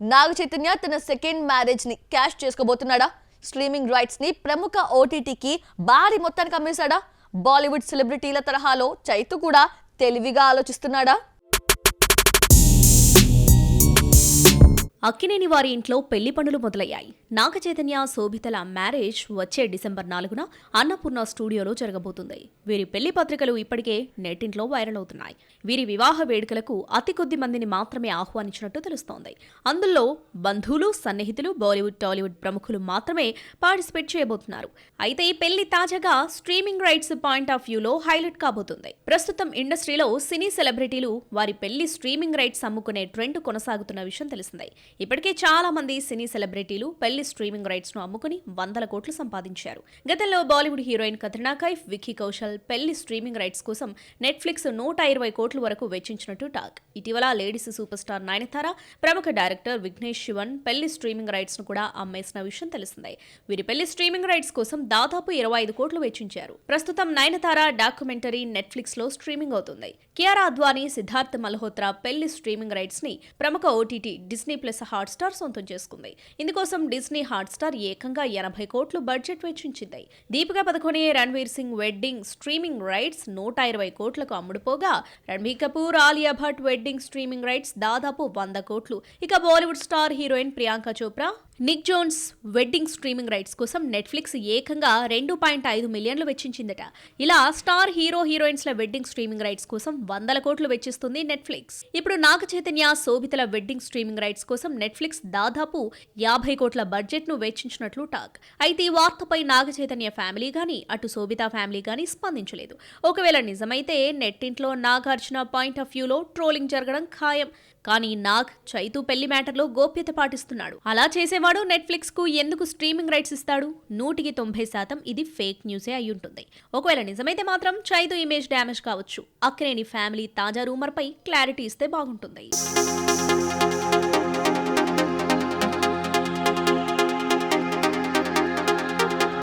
నాగ చైతన్య తన second marriage ని cash చేసుకోబోతున్నాడా? Streaming rights ని ప్రముఖ ఓటీటీకి భారీ మొత్తానికి అమ్మేశాడా? బాలీవుడ్ సెలబ్రిటీల తరహాలో చైతు కూడా తెలివిగా ఆలోచిస్తున్నాడా? అక్కినేని వారి ఇంట్లో పెళ్లి పనులు మొదలయ్యాయి. నాగ చైతన్య శోభితల మ్యారేజ్ వచ్చే డిసెంబర్ 4న అన్నపూర్ణ స్టూడియోలో జరగబోతుంది. వీరి పెళ్లి పత్రికలు ఇప్పటికే నెట్టింట్లో వైరల్ అవుతున్నాయి. వీరి వివాహ వేడుకలకు అతి కొద్ది మందిని మాత్రమే ఆహ్వానించినట్టు తెలుస్తోంది. అందులో బంధువులు, సన్నిహితులు, బాలీవుడ్, టాలీవుడ్ ప్రముఖులు మాత్రమే పార్టిసిపేట్ చేయబోతున్నారు. అయితే ఈ పెళ్లి తాజాగా స్ట్రీమింగ్ రైట్స్ పాయింట్ ఆఫ్ వ్యూలో హైలైట్ కాబోతుంది. ప్రస్తుతం ఇండస్ట్రీలో సినీ సెలబ్రిటీలు వారి పెళ్లి స్ట్రీమింగ్ రైట్స్ అమ్ముకునే ట్రెండ్ కొనసాగుతున్న విషయం తెలిసిందే. ఇప్పటికే చాలా మంది సినీ సెలబ్రిటీలు పెళ్లి స్ట్రీమింగ్ రైట్స్ ను అమ్ముకుని వందల కోట్లు సంపాదించారు. గతంలో బాలీవుడ్ హీరోయిన్ కత్రినా కైఫ్, విక్కీ కౌశల్ పెళ్లి స్ట్రీమింగ్ రైట్స్ కోసం నెట్ఫ్లిక్స్ 120 కోట్ల వరకు వెచ్చించినట్టు టాక్. ఇటీవల లేడీస్ సూపర్ స్టార్ నయనతార, ప్రముఖ డైరెక్టర్ విఘ్నేష్ శివన్ పెళ్లి స్ట్రీమింగ్ రైట్స్ ను కూడా అమ్మేసిన విషయం తెలిసిందే. వీరి పెళ్లి స్ట్రీమింగ్ రైట్స్ కోసం దాదాపు 25 కోట్లు వెచ్చించారు. ప్రస్తుతం నయనతార డాక్యుమెంటరీ నెట్ఫ్లిక్స్ లో స్ట్రీమింగ్ అవుతుంది. కియారా అద్వానీ, సిద్ధార్థ్ మల్హోత్రా పెళ్లి స్ట్రీమింగ్ రైట్స్ ని ప్రముఖ ఓటీటీ డిస్నీ ప్లస్ హాట్స్టార్ సొంతం చేసుకుంది. ఇందుకోసం డిస్నీ హాట్స్టార్ ఏకంగా 80 కోట్లు బడ్జెట్ వెచ్చించింది. Deepika Padukone, Ranveer Singh wedding streaming rights 120 కోట్లకు అమ్ముడుపోగా, Ranbir Kapoor, Alia Bhatt wedding streaming rights దాదాపు 100 కోట్లు. ఇక Bollywood star heroine Priyanka Chopra, Nick Jonas wedding streaming rights కోసం నెట్ఫ్లిక్స్ ఏకంగా 2.5 మిలియన్లు వెచ్చించిందట. ఇలా స్టార్ హీరో హీరోయిన్స్ల వెడ్డింగ్ స్ట్రీమింగ్ రైట్స్ కోసం వందల కోట్లు వెచ్చిస్తుంది నెట్ఫ్లిక్స్. ఇప్పుడు నాగ చైతన్య శోభితల వెడ్డింగ్ స్ట్రీమింగ్ రైట్స్ కోసం నెట్ఫ్లిక్స్ దాదాపు 50 కోట్ల బడ్జెట్ ను వెచ్చించినట్లు టాక్. అయితే ఈ వార్తపై నాగ చైతన్య ఫ్యామిలీ గానీ, అటు శోభిత ఫ్యామిలీ గానీ స్పందించలేదు. ఒకవేళ నిజమైతే నెట్టింట్లో నాగార్జున పాయింట్ ఆఫ్ వ్యూలో ట్రోలింగ్ జరగడం ఖాయం. కానీ నాగ్ చైతు పెళ్లి మ్యాటర్లో గోప్యత పాటిస్తున్నాడు. అలా చేసేవాడు నెట్ఫ్లిక్స్ కు ఎందుకు స్ట్రీమింగ్ రైట్స్ ఇస్తాడు? 100% ఇది ఫేక్ న్యూసే అయ్యుంటుంది. ఒకవేళ నిజమైతే మాత్రం చైతు ఇమేజ్ డ్యామేజ్ కావచ్చు. అక్కినేని ఫ్యామిలీ తాజా రూమర్ పై క్లారిటీ ఇస్తే బాగుంటుంది.